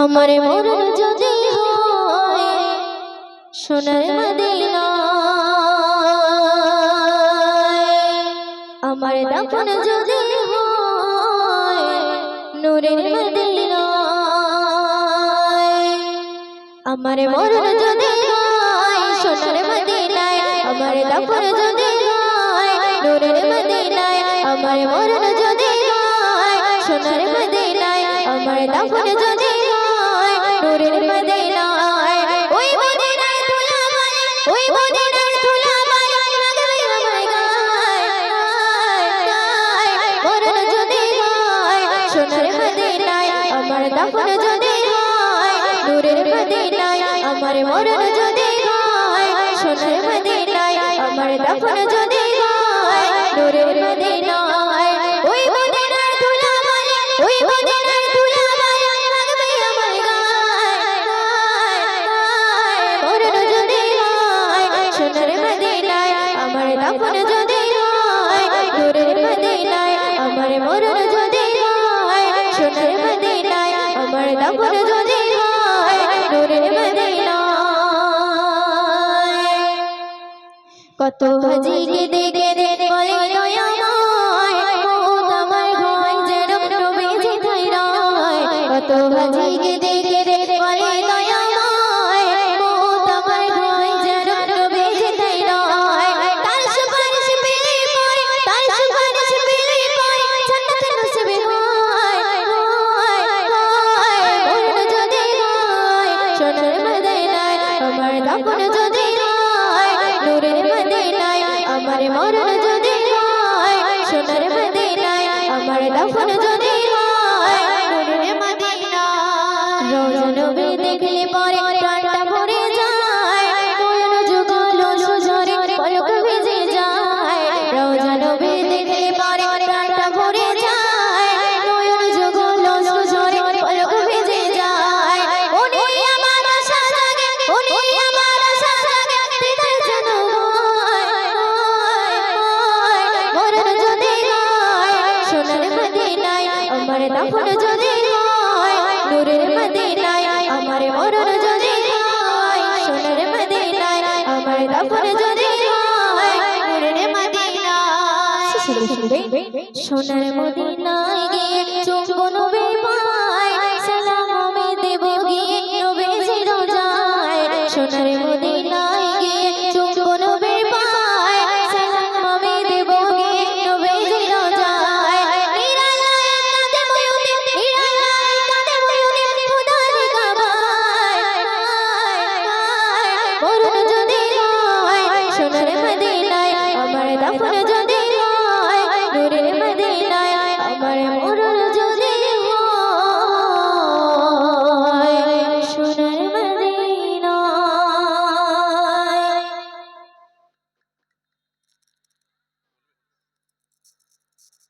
আমার মরণ যদি হয় সোনার মদিনা, আমার দাফন যদি হয় নূরের মদিনা, আমার মরণ যদি হয় সোনার মদিনায়, আমার দাফন যদি হয় নূরের মদিনায়, আমার মরণ যদি হয় সোনার মদিনায়, আমার দাফন যদি হয় নূরের মদিনায়। ওই মদিনায় তুলাবাই, ওই মদিনায় তুলাবাই লাগবে আমার গায়, মরণ যদি হয় সোনার মদিনায়, আমার দাফন যদি হয় নূরের মদিনায়, আমার মরণ যদি হয় সোনার মদিনায়, আমার দাফন যদি হয় নূরের মদিনায়। ওই মদিনায় তুলাবাই, ওই মদিনায় তুলাবাই লাগবে আমার গায়, মরণ যদি হয় সোনার মদিনায়, আমার দাফন যদি হয় নূরের মদিনায়, আমার মরণ যদি হয় সোনার মদিনায়, আমার দাফন যদি হয় নূরের মদিনায়। কত হাজিকে দেখে বলে দয়াময় মওত আমার ভয় যেন নবীজি থাইরায়, কত হাজিকে দেখে বলে দয়াময় মওত আমার ভয় যেন নবীজি থাইরায়। তার সুপারিশ পেলে পরে, তার সুপারিশ পেলে পরে জান্নাত নসিব হয়, মরণ যদি হয় সোনার মদিনায়, আমার দাফন যদি হয় নূরের মদিনায়, আমার মরণ যদি হয় সোনার মদিনায়, আমার দাফন যদি হয় নূরের মদিনায়। রোজা নবী দেখলে পরে প্রাণটা ভরে যায়, নয়ন যুগল সুঝরে পলক ভিজে যায়। রোজা নবী দেখলে পরে প্রাণটা ভরে যায়, নয়ন যুগল সুঝরে পলক ভিজে যায়। উনি আমার আশা জাগে, উনি আমার আশা জাগে দিদার যেন হয়, মরণ যদি হয় সোনার মদিনায়, আমার দাফন যদি হয় নূরের মদিনায়, আমার মরণ যদি হয় সোনার মদিনায়, আমার দাফন যদি হয় নূরের মদিনায়। সোনার মদিনায় গিয়ে চুম্বন নবী পায়, সালাম আমি দেব গিয়ে নবীজির রোজায়। সোনার মদিনায় গিয়ে চুম্বন নবী পায়, সালাম আমি দেব গিয়ে নবীজির রোজায়। নিরালায় কাঁদে ময়ূরে, নিরালায় কাঁদে ময়ূরে খোদার কাবায়, মরণ যদি হয় সোনার মদিনায়, আমার দাফন যদি হয় নূরের মদিনায়,